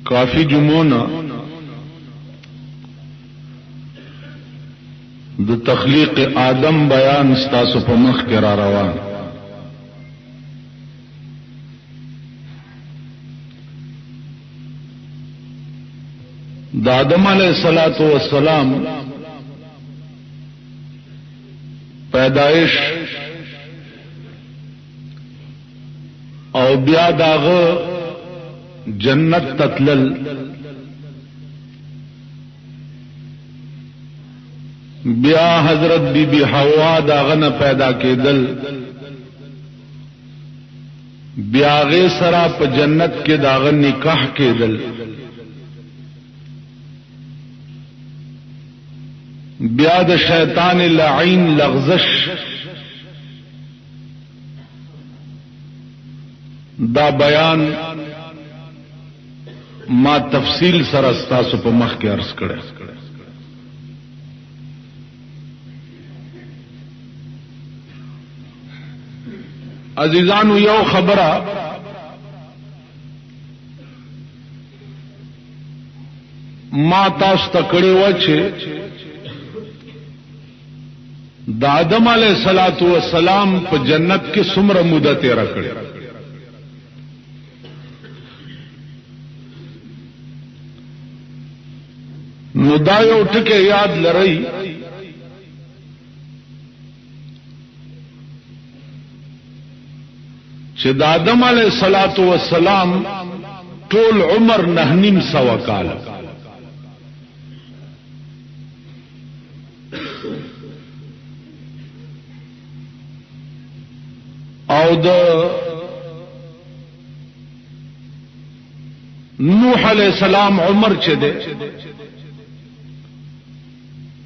काफी जुमोना द तख्लीक आदम बयान स्तासु पे मख के रा रवान। द आदम अलैहिस्सलातु वस्सलाम पैदाइश और बिया दाग जन्नत ततलल बिया हजरत बीबी हवा दागन पैदा के दल ब्यागे सरा प जन्नत के दागन निकाह के दल ब्याद शैतान लाइन लग़ज़श दा बयान मा तफसील सरस्ता सुप मख के अर्ज करे। अजीजान यो खबरा मा तास तकड़े वचे द आदम अलैहिस्सलातु वस्सलाम प जन्नत के सुमर मुदत रखड़े। मुदाय उठ के याद लरई च आदम अलैहिस्सलातु वस्सलाम टोल उमर 9.25 काल और नूह अलैहिस्सलाम उमर चे दे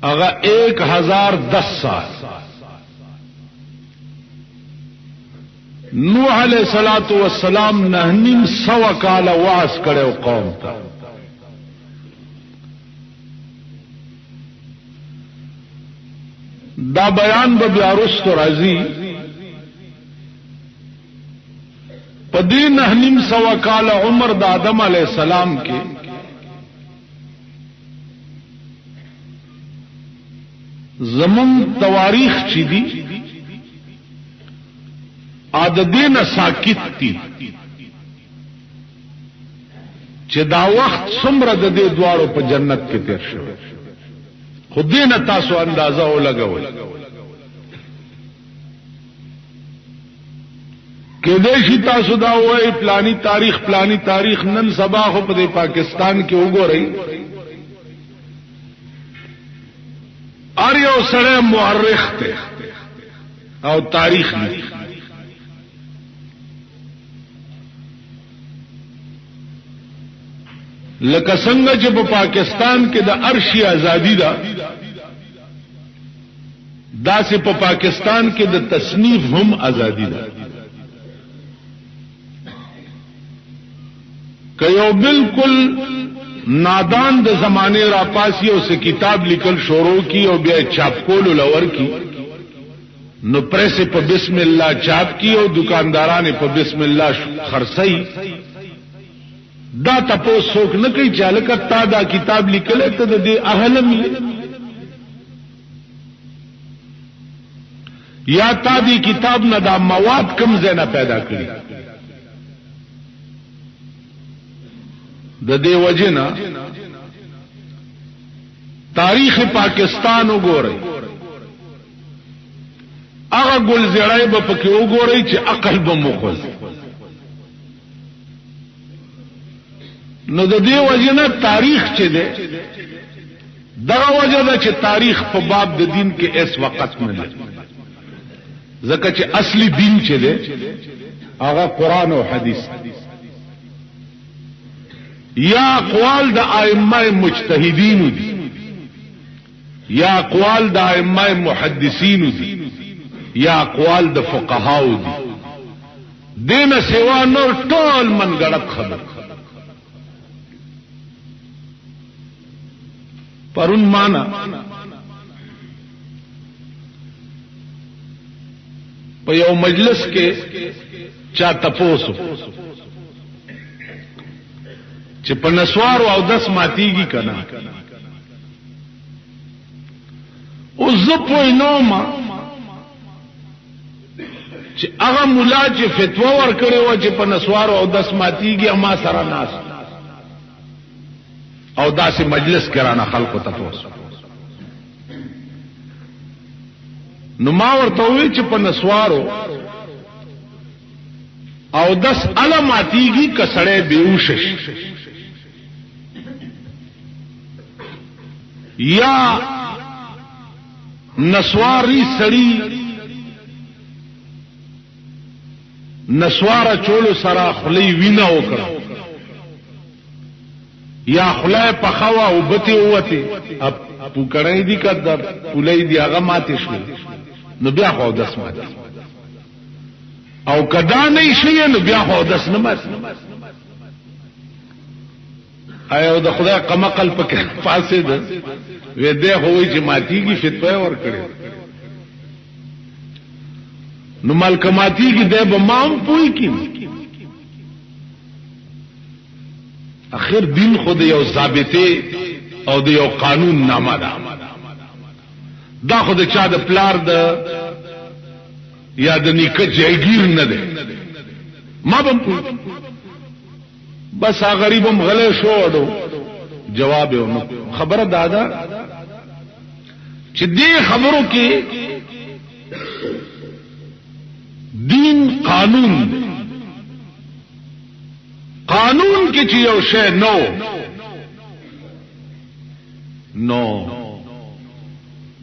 अगा 1010 साल। नूह अलैहिस्सलातु वस्सलाम 9.25 काल वास करे कौम था। दा बयान बयारुस्त राजी पदी 9.25 काल उमर द आदम अलैहिस्सलाम के जमन तवारीख चीदी आददीन साकित थी चिदा वक्त सुमर दे द्वारों पर जन्नत के तेर शो खुदे न तासो अंदाजा हो लगा हो के देशी तासुदा हुए प्लानी तारीख नन सबा हो पदे पाकिस्तान के उगो रही और यो सड़े मुअर्रिख थे और तारीख नहीं लकसंग जब पाकिस्तान के द अर्शी आजादी दा से पाकिस्तान के द तसनीफ हम आजादी दा कयो बिल्कुल नादान द जमाने रापासियों से किताब लिखल शोरों की और ब्या चापकोल लवर की न प्रेस प बिस्मिल्लाह चाप की और दुकानदारा ने प बिस्मिल्लाह खरसई दा तपो सोख न कई चालक तादा किताब लिखले तो दे अहलम या तादी किताब न दा मवाद कम ज़ैना पैदा करी दे वजना तारीख पाकिस्तान उगो रही आगा गुलजड़ाई बपके उगो रही चे अकल बमुखज न दे वजना तारीख चे दे दगा वजह चे तारीख प बाब द दीन के इस वक्त में ले जका चे असली दीन चे दे आगा कुरान और हदीस या अक़वाल द आइम्मा मुज्तहिदीन दी या अक़वाल द आइम्मा मुहद्दिसीन दी या अक़वाल द फ़ुक़हाउ दी देन सेवा नोर टोल मन गड़क खबर पर उन माना पयो मजलिस के चा तपोस چې په نسوارو او دس ماتیږي کنه. او زه پوه نه ما چې هغه مولا چې فتوا ورکړې و چې په نسوارو او دس ماتیږي ما سره ناس او داسې مجلس کرانه خلکو ته پوس نو ما ورته وی چې په نسوارو او دس علاماتیږي کسړې بیوشش یا نسواری سړی نسوار چولو سرا خلی وینا وکړه یا خلای پخوا او بتی اوته اب پوکړای دي کده پولای دی هغه ماته شو نو بیا خو داس ماته او کدا نه شي نو بیا خو داس نه مات ایو د خدای قمقل پکې فاسد وې ده هوې چې ماتيږي فتوا ور کړې نو ملکماتی کی دے بمام پوئی کی اخر دین خود یو ضابطه او د یو قانون نامه ده دا خود چا د پلار د یا د نیکه جایگیر نه ده ما بم پوئی بس هغه غریبم غلې شو اډو جواب یې خبره دادا چې دې خبرو کې دین قانون قانون کې چې یو شی نو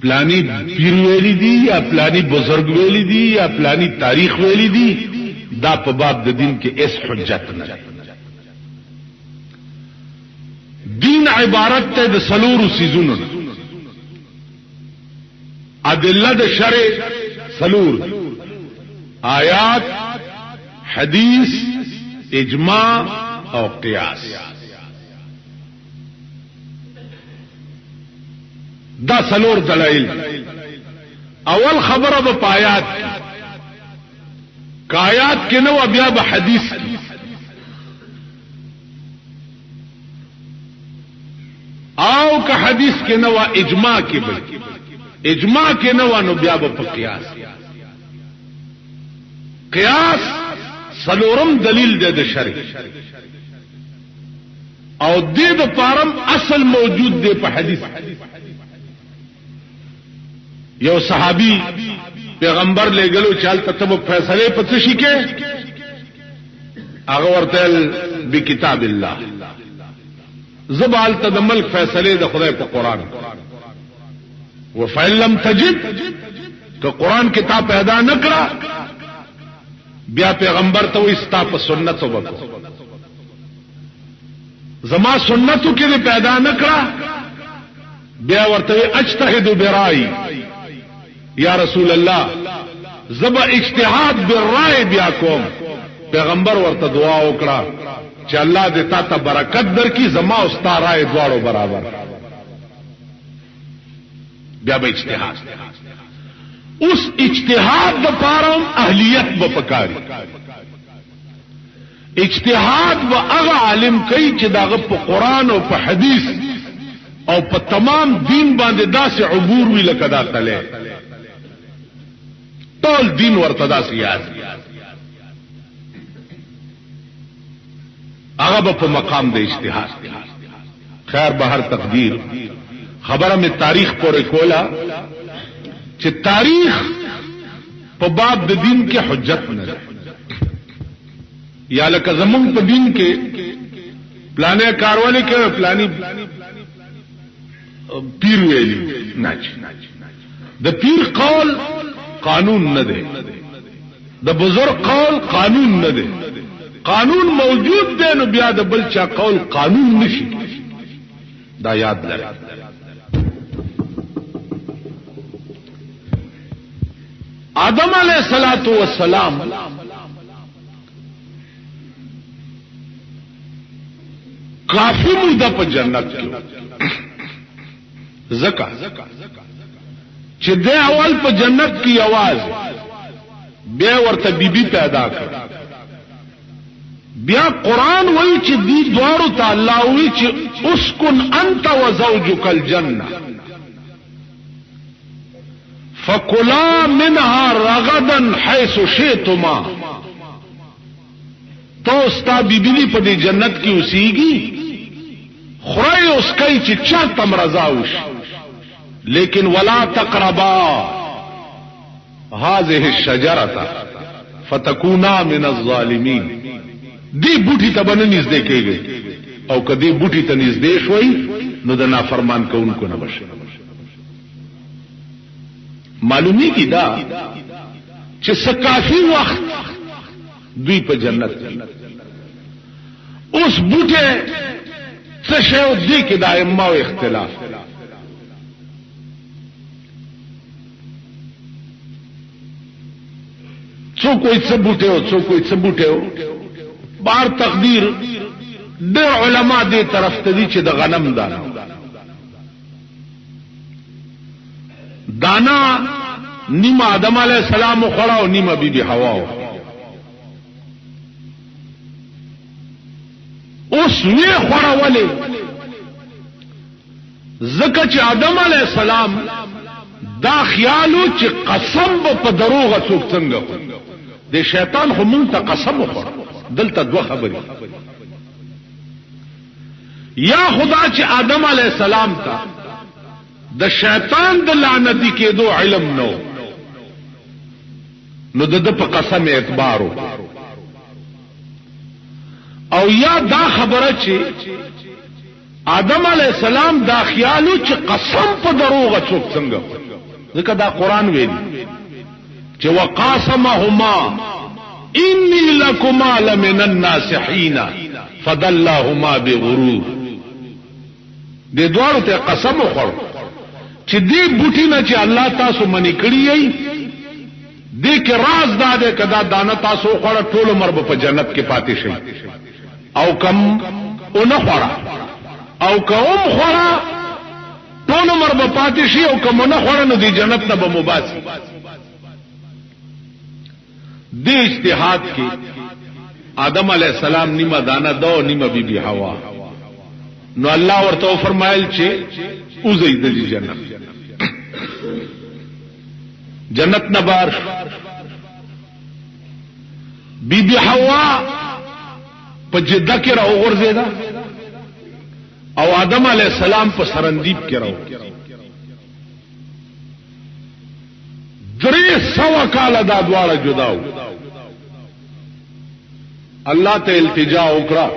پلانی پیر ویلی دی یا پلانی بزرگ ویلی دی یا پلانی تاریخ ویلی دی دا په باب د دین کې اس حجت نه دین عبارت ته د سلور سيزونو ادله د شرع سلور آیات حدیث اجماع او قیاس دا سلور دلائل اول خبره به آیات کایات کې نو بیا به حدیث او که حدیث کې نو اجماع کې به اجماع کې نو نو بیا به قیاس قیاس سلورم دلیل دی د شرع او دې د پارم اصل موجود دی په حدیث یو صحابي پیغمبر لګلو چالت ته فیصله پڅ شي کې هغه ورته بکتاب الله زبال ته د ملک فیصله د خدای په قران وفعل لم تجد که قران کتاب پیدا نکړه بیا پیغمبر ته وستا په سنت وبکو زما سنتو کې پیدا نکړه بیا ورته اجتهد برای یا رسول الله زبا اجتهاد بالرای بیا کوم پیغمبر ورته دعا وکړه چې الله دې تا ته برکت درکې زما او ستا رای دواړو برابر بیا به اجتهاد اس اجتهاد د پارم اهلیت به پکاري اجتهاد به هغه عالم کوي چې داغه په قران او په حدیث او په تمام دین باندې داسې عبور وی لکه دا تله ټول دین ورته داسې یاد هغه په مقام د اجتهاد خیر به هر تقدیر خبره می تاریخ پورې کولا چې تاریخ په باب د دین کې حجت نه ده یا لکه زمون په دین کې پلانې کارواله کې پلاني پیر ویلي نه د پیر قول قانون نه ده د بزرگ قول قانون نه ده قانون موجود دی نو بیا د بل چا قول قانون نشي دا یاد لرئ آدم علیہ الصلوۃ والسلام کافی مدہ په جنت کې زکا چې د اول په جنت کې आवाज بیا ورته بیبي پیدا کړ بیا قرآن وی چې دی دوارو ته الله وی چې اسکن انت وزوجک الجنه فکلا منها رغدا حيث شئتما. تو استا بیبی په دې جنت کې اوسېږي، خورای اوس کوي چې چاته مرزا وشي، لیکن ولا تقربا هذه الشجره فتكونا من الظالمين. دی بوټي ته باندې نږدې کېږي او کدی بوټي ته نږدې شوي نو د نافرمان کوونکو نه بشي. معلومی کی دا چې سکافي وخت دوی په جنت اوس بوټه څه شی او دی کې دایمه او اختلاف. څوک کوئی څه بوټه او څوک کوئی څه بوټه او بار تقدیر د علماء دې طرف ته دي چې د غنم دانا نیمه آدم علیہ السلام خوړه او نیمه بیبي حوا. اوس وی خوړه ولې زکه چې آدم علیہ السلام دا خیالو چې قسم په دروغه څوک څنګه د شیطان خو مونږ ته قسم وخوړ. دلته دوه خبرې، یا خدا چې آدم علیہ السلام ته د شیطان د لعنتی کېدو علم نو د په قسم اعتبار او یا دا خبره چې آدم علیہ السلام دا خیالو چې قسم په دروغه څوک څنګه، ځکه دا قران ویلي چې وقاسمهما انی لکما لمن الناصحین فدلهما بغرور. د دوارو ته قسم وخور چې دې بوټي نه چې الله تاسو منی کړی ای دې کې راز دا دې کدا دانه تاسو خوړه ټول عمر په جنت کې پاتې شي، او کم اون خوړه او کوم خوړه ټول عمر په پاتې شي، او کم نه خوړه نو دې جنت نه به مباسي. دې اجتهاد کې آدم علیہ السلام نیمه دانه دو نیمه بیبي حوا. نو الله ورته فرمایل چې اوځي د جنت جنت نه بار. بیبي حوا په جده کې راو ورزیدا او آدم علیہ السلام په سرندیب کې راو. 300 کال دا دواړه جداو. الله ته التجا وکړه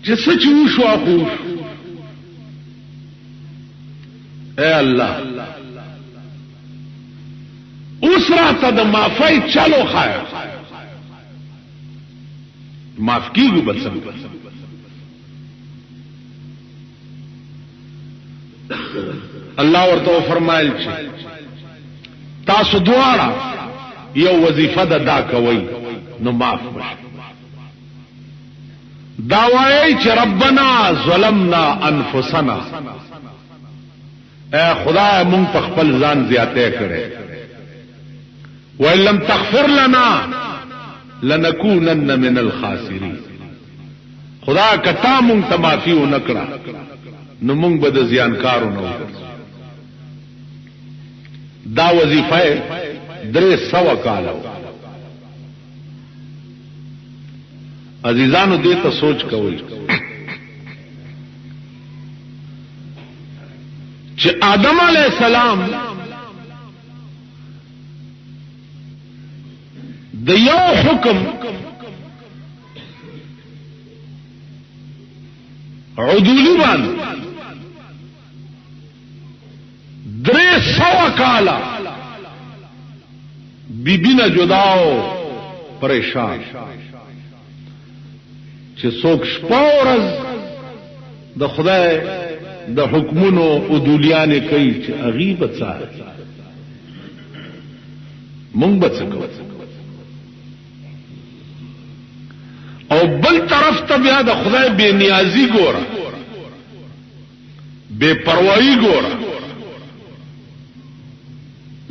چې سچ وشو اخو اے الله اوس راته د معافی چلو خایا معاف کیږي بس. الله ورته فرمایل چې تاسو دواړه یو وظیفه دا کوي نو معاف بشي. دا وایي چې ربنا ظلمنا انفسنا، اے خدای مونږ په خپل ځان زیاته کړې، وَإِن لَّمْ تَغْفِرْ لَنَا لَنَكُونَنَّ مِنَ الْخَاسِرِينَ. خدا کتا مونږ ته معافي ونکړه نو مونږ به د زیانکارو نه وګرځو. دا وظیفه 300 کال. عزیزانو دې ته سوچ کوئ چې آدم علیہ السلام د یو حکم عدولی باندې 300 کالا بی بی نه جداو پریشان چې څوک شپه ورځ د خدای د حکمونو عدولیان کوي چې غیبت سره مونږ بچو او بل طرف ته بیا د خدای بے نیازی ګوره، بے پروايي ګوره.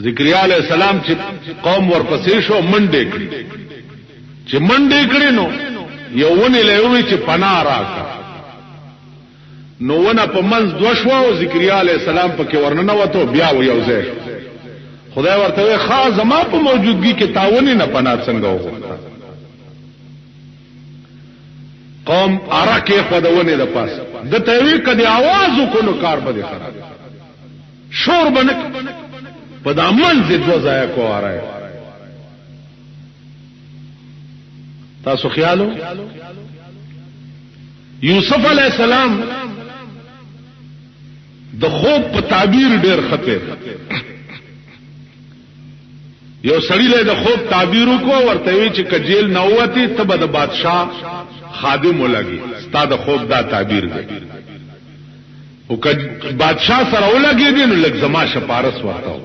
زکریا علیہ السلام چې قوم ورپسې شو منډه کړی چې منډې کړې نو یو ونې له وی چې پناه راکړه نو ونه په منځ دوه شوه او ذکریا علیه السلام پکې ورننه وته بیا و یو ځای خدای ورته وی خاص زما په موجودګي کې تاونې نه پناه څنګه وغوښته قوم ارکه خدونه د پاس د توی کدي आवाज وکړو کار به خراب شور بنک په دامن دې دو ځای کو راي تاسو خیالو یوسف علی السلام د خوب په تعبیر ډیر خطر یو سړی له د خوب تعبیر کو ورته وی چې کجیل نه وتی تبه د بادشاہ خادم ولګي ستاد خوب دا تعبیر دی او که بادشاہ سره ولګي دي نو لږ زما شپارس ورته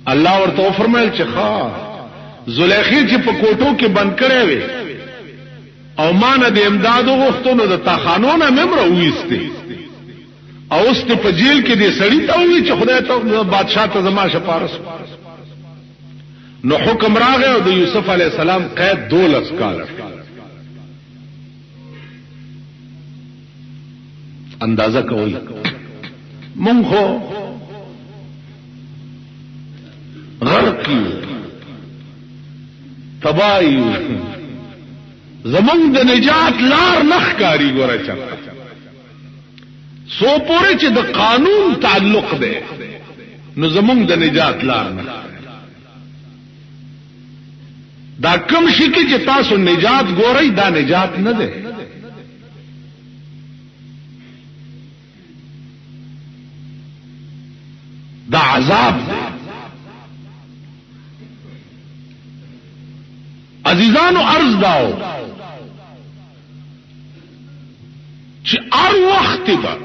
الله ورته فرمایل چې ښا زلیخی چې په کوټو کې بند کړي وي او مان د امداد وغوښتنو د تاخانونه ممر وېسته او اوس ته په جیل کې دې سړی ته وی چې خدای ته بادشاہ ته زما شپارس نو حکم راغی او د یوسف علی السلام قید 12 کال اندازه کوي مونږ خو غرق یو تبایو زمونږ د نجات لار نخکاری ګوره چا سو پورې چې د قانون تعلق ده نو زمونږ د نجات لار نه دا کم شي کې چې تاسو نجات ګورئ دا نجات نه ده دا عذاب ده عزیزانو عرض داو چې هر وخت به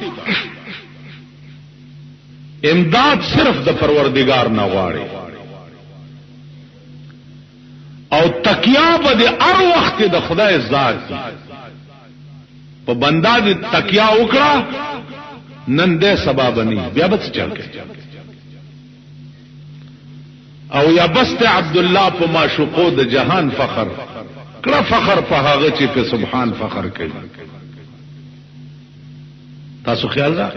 امداد صرف د پروردگار نه غواړي او تکیا به د هر وخت د خدای ذات په بندا د تکیا وکړه نن دې سبب نه بیا به څه چل او یا بست عبد الله په معشوقو د جهان فخر کړه فخر په هغه چې په سبحان فخر کوي تاسو خیال را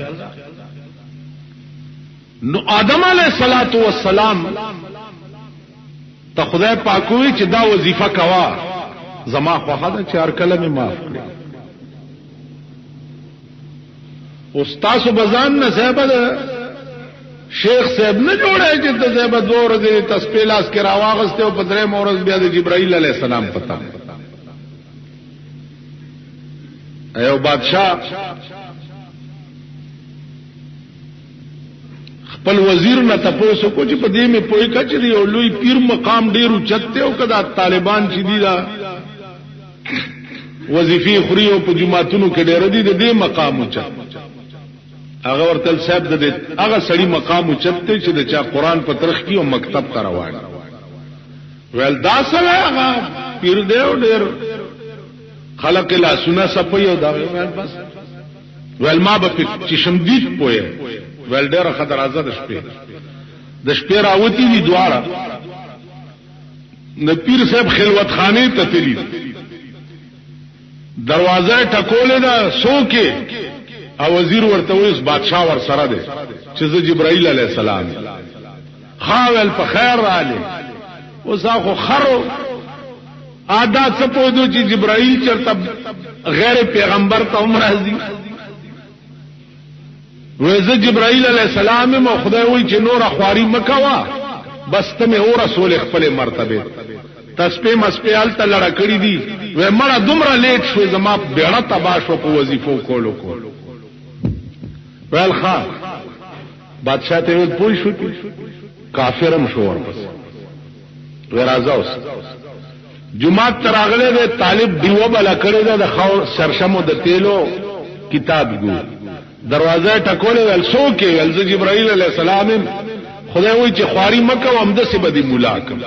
نو آدم علیہ الصلوۃ والسلام ته خدای پاک وی چې دا وظیفه کوا زما خواخه ده چې هر کلمه معاف کړي استاد بزان نه صاحب شیخ صاحب نه جوړه چې ته صاحب دور دې تسبیح لاس کې راواغسته او په درې مورز بیا د جبرائیل علیہ السلام پتا ایو بادشاہ خپل وزیر نه تاسو کو چې په دې می پوي کچري او لوی پیر مقام ډیرو چته او کدا طالبان چې دي دا وظیفي خوري او په جماعتونو کې ډیر دي د دې مقام اوچ هغه ورتل صاحب د هغه سړی مقام اوچته چې د چا قران په ترخ کې او مکتب ته روان ول دا سره هغه پیر دی او ډیر خلق لا سنا سپي او دا ول بس ول ما به چې شمدید پوي ول ډیر خطر آزاد د شپې راوتی دي دواړه د پیر صاحب خلوت خانه ته تلی دروازه ټکولې دا سوکه او وزیر ورته ویس بادشاہ ور سره ده چې جبرائیل علیہ السلام خاول په خیر رااله وساخو خرو عادت څه پوهدو چې جبرائیل چرته غیر پیغمبر ته عمر راځي وزه جبرائیل علیہ السلام مو خدای وی چې نور اخواری مکوا بس ته مې اور رسول خپل مرتبه تسبیح مسپیال ته لړ کړی دي و مړه دومره لیټ شو زما بیړه تبا شو په وظیفو کولو ول خان بادشاہ ته وی پوي شو کافرم شو ورپس ورازاوس جمعه تراغله د طالب دیو بلا کړی د خو سرشمو د تیلو کتاب ګو دروازه ټکولې ول سو کې ول جبرائیل علیہ السلام خدای وی چې خواري مکه او امده سي بدی ملاقات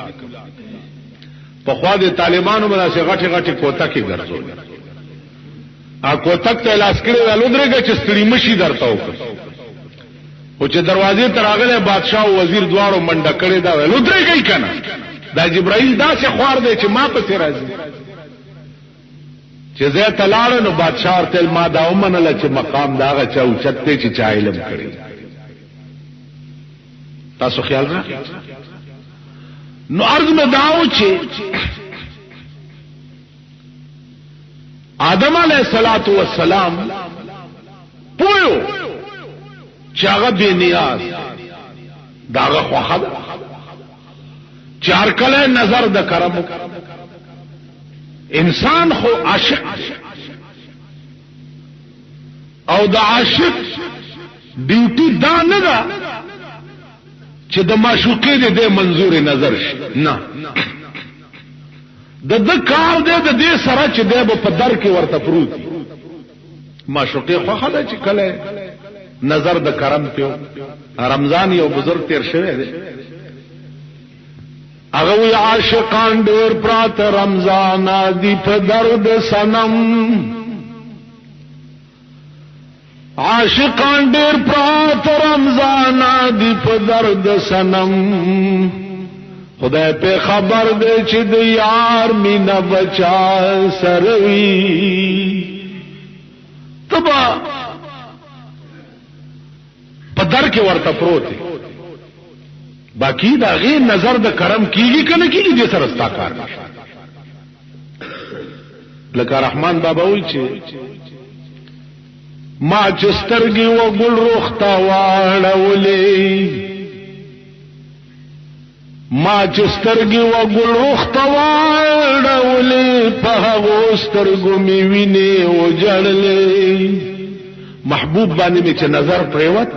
په خوا د طالبانو باندې غټي غټي کوتا کې ګرځول ا کوتک ته لاس کړي ول درګه چې ستړي مشي درته وکړ او چې دروازې ته راغله بادشاہ او وزیر دواړو منډه کړي دا ول درګه کنه دا جبرائیل دا سے خوار دے چې ما پسې راځي چې زه تلاړ نو بادشاہ ورته ما دا ومنله چې مقام داغه چا اوچته چې چا علم کړی تاسو خیال را نو عرض میں داو چې آدم علیہ الصلوۃ والسلام پویو چې هغه بے نیاز داغه خواخد چار کله نظر د کرم انسان خو عاشق او د عاشق ډیوټي دا نه ده چې د معشوقې د منظور نظر شي نه د کار د دې سره چې د په در کې ورته پروت معشوقې خو خدای چې کله نظر د کرم ته رمضان یو بزرگ تیر شوی دی هغه وی عاشقان ډېر پرات رمضان دی په درد سنم عاشقان ډېر پرات رمضان دی په درد سنم خدای په خبر دی چې د یار مینا بچا سروي تبا په در کې ورته پروت دی باقی دا غي نظر د کرم کیږي کنه کیږي دې سره ستا کار لکه رحمان بابا وایي چې ما چسترګي و ګل روختا واړولې ما چسترګي و ګل روختا واړولې په هغه سترګو می ویني او جړلې محبوب باندې می چې نظر پریوت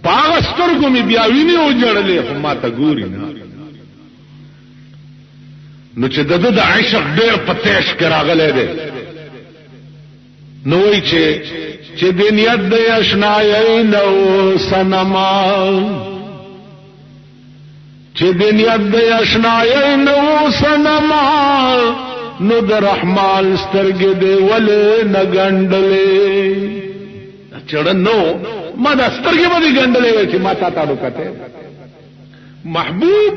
پاغسترګو می بیا ویني او جړلې خو ما ته ګوري نه نو چې د عشق ډېر پتیش کراغله ده نو وی چې د نیت د آشنای نو سنما چې د نیت د آشنای نو سنما نو د رحمان سترګې دی ولې نګندلې چړنو ما د سترګې باندې ګندلې چې ما تا ته وکته محبوب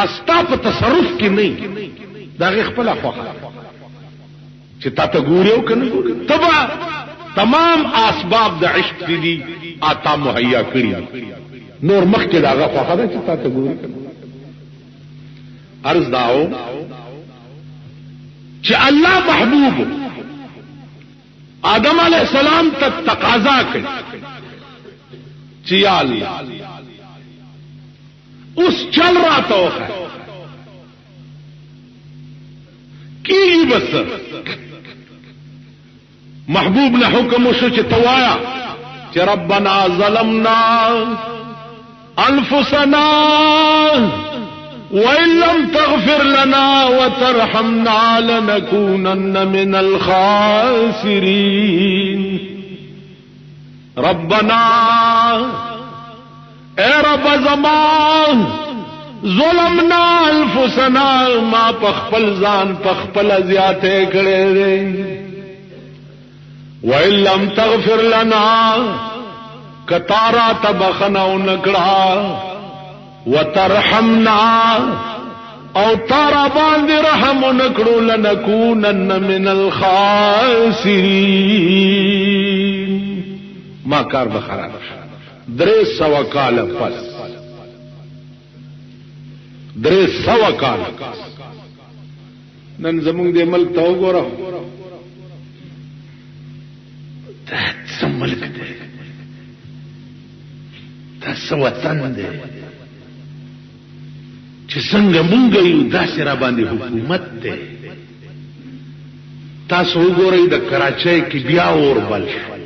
استا په تصرف کې نه دا خپل خوخه چې تا ته ګوريو کنه تبا تمام اسباب د عشق دي آتا مهیا کړی نور مخکې داغه خوخه ده چې تا ته ګوري عرض داو چې الله محبوب آدم علیہ السلام ته تقاضا کړ چې یا الله اوس چل رہا تو کی بس محبوب نے حکم وشو چې توایا چې ربنا ظلمنا انفسنا وإن لم تغفر لنا وترحمنا لنكونن من الخاسرين ربنا اے رب زمان ظلمنا انفسنا ما پخپل ځان پخپل زیاته کړې دي وإن لم تغفر لنا کتارا تبخنا نکړه وترحمنا او تارا باندې رحم نکړو لنكونن من الخاسرين ما کار بخراب 300 کال پس 300 کال نن زمونږ د ملک ته وګوره څه ملک دی څه وطن دی چې څنګه مونږ یو داسې را باندې حکومت دی تاسو وګورئ د کراچۍ کې بیا اور بل شو